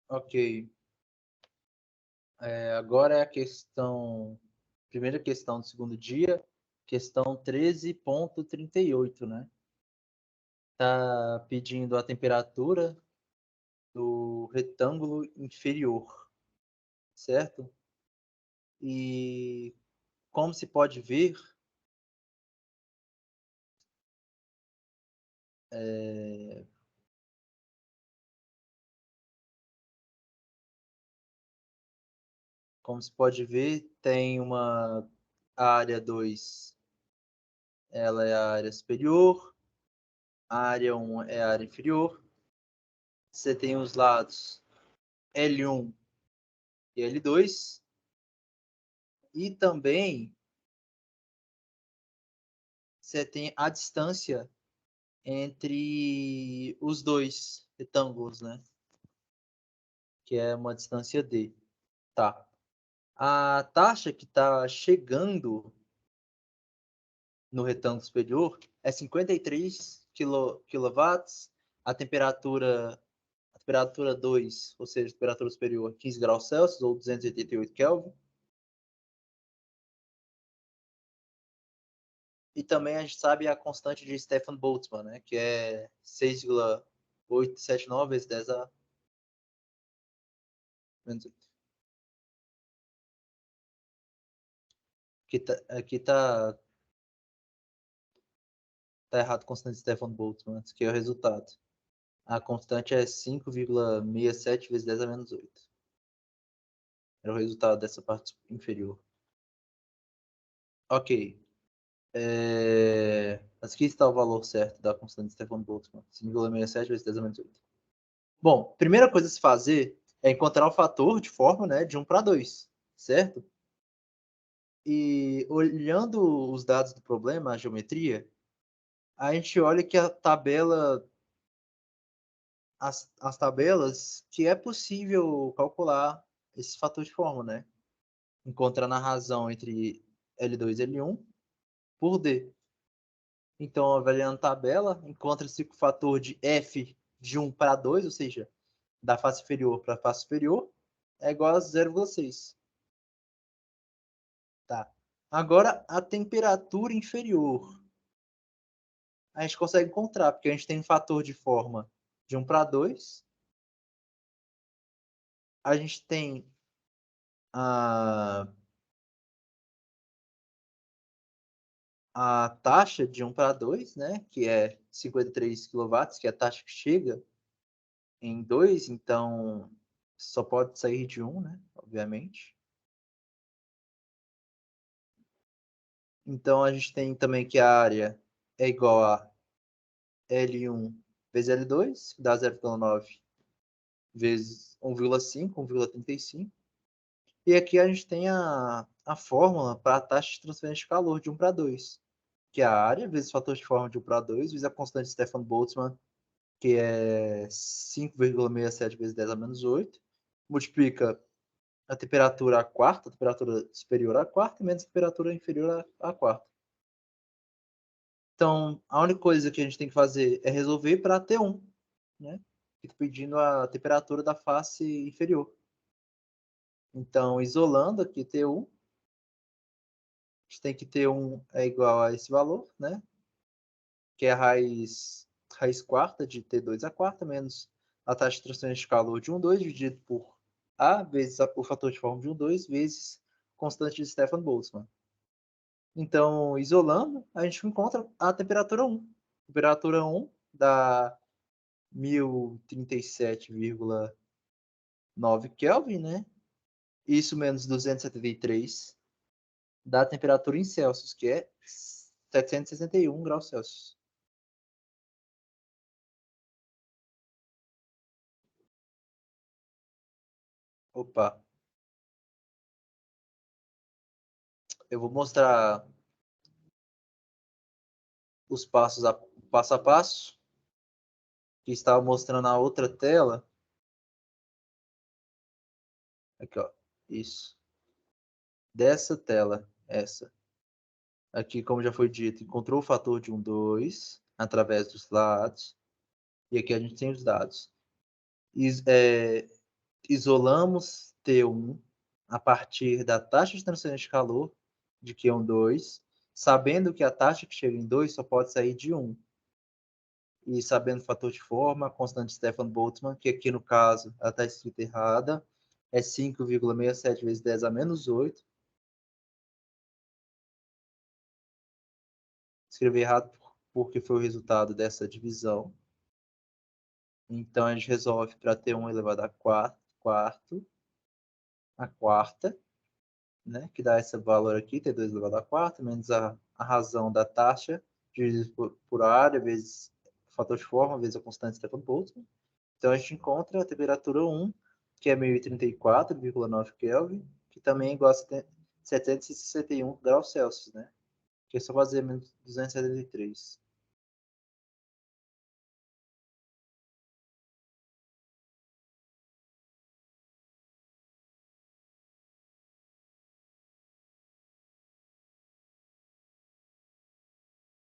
Ok. Agora é a primeira questão do segundo dia, questão 13.38, né? Tá pedindo a temperatura do retângulo inferior, certo? E como se pode ver, é, tem uma área 2, ela é a área superior, a área 1 é a área inferior. Você tem os lados L1 e L2, e também você tem a distância entre os dois retângulos, né? Que é uma distância D. Tá. A taxa que está chegando no retângulo superior é 53 quilowatts, a temperatura 2, ou seja, a temperatura superior, 15 graus Celsius, ou 288 Kelvin. E também a gente sabe a constante de Stefan Boltzmann, né, que é 6,879 vezes 10 a menos 8. Aqui tá errado a constante de Stefan Boltzmann, que é o resultado. A constante é 5,67 vezes 10 a menos 8. Era o resultado dessa parte inferior. Ok. Aqui está o valor certo da constante de Stefan Boltzmann. 5,67 vezes 10 a menos 8. Bom, primeira coisa a se fazer é encontrar o fator de forma, né, de 1 para 2, certo? E olhando os dados do problema, a geometria, a gente olha que as tabelas, que é possível calcular esse fator de forma, né? Encontrando a razão entre L2 e L1 por D. Então, avaliando a tabela, encontra-se que o fator de F de 1 para 2, ou seja, da face inferior para a face superior, é igual a 0,6. Tá. Agora, a temperatura inferior. A gente consegue encontrar, porque a gente tem um fator de forma de 1 para 2. A gente tem a, a taxa de 1 para 2, né? Que é 53 quilowatts, que é a taxa que chega em 2, então só pode sair de 1, né? Obviamente. Então a gente tem também que a área é igual a L1 vezes L2, que dá 0,9 vezes 1,5, 1,35. E aqui a gente tem a fórmula para a taxa de transferência de calor de 1 para 2, que é a área vezes o fator de forma de 1 para 2, vezes a constante de Stefan Boltzmann, que é 5,67 vezes 10 a menos 8, multiplica a temperatura à quarta, a temperatura superior à quarta, menos a temperatura inferior à quarta. Então, a única coisa que a gente tem que fazer é resolver para T1, né? Fico pedindo a temperatura da face inferior. Então, isolando aqui T1, a gente tem que T1 é igual a esse valor, né? Que é a raiz quarta de T2 a quarta, menos a taxa de transferência de calor de 1,2, dividido por A, vezes o fator de forma de 1,2, vezes constante de Stefan Boltzmann. Então, isolando, a gente encontra a temperatura 1. Temperatura 1 dá 1037,9 Kelvin, né? Isso menos 273 dá a temperatura em Celsius, que é 761 graus Celsius. Opa, eu vou mostrar os passo a passo, que estava mostrando na outra tela. Aqui, ó. Isso. Dessa tela, essa. Aqui, como já foi dito, encontrou o fator de 1, 2, através dos lados. E aqui a gente tem os dados. isolamos T1 a partir da taxa de transferência de calor de Q12, sabendo que a taxa que chega em 2 só pode sair de 1. E sabendo o fator de forma, a constante Stefan Boltzmann, que aqui no caso ela está escrita errada, é 5,67 vezes 10 a menos 8. Escrevi errado porque foi o resultado dessa divisão. Então a gente resolve para ter 1 elevado a quarta, né? Que dá esse valor aqui, T2 elevado a quarta, menos a razão da taxa, dividido por área, vezes o fator de forma, vezes a constante Stefan Boltzmann. Então a gente encontra a temperatura 1, que é 1034,9 Kelvin, que também é igual a 761 graus Celsius, né? Que é só fazer menos 273.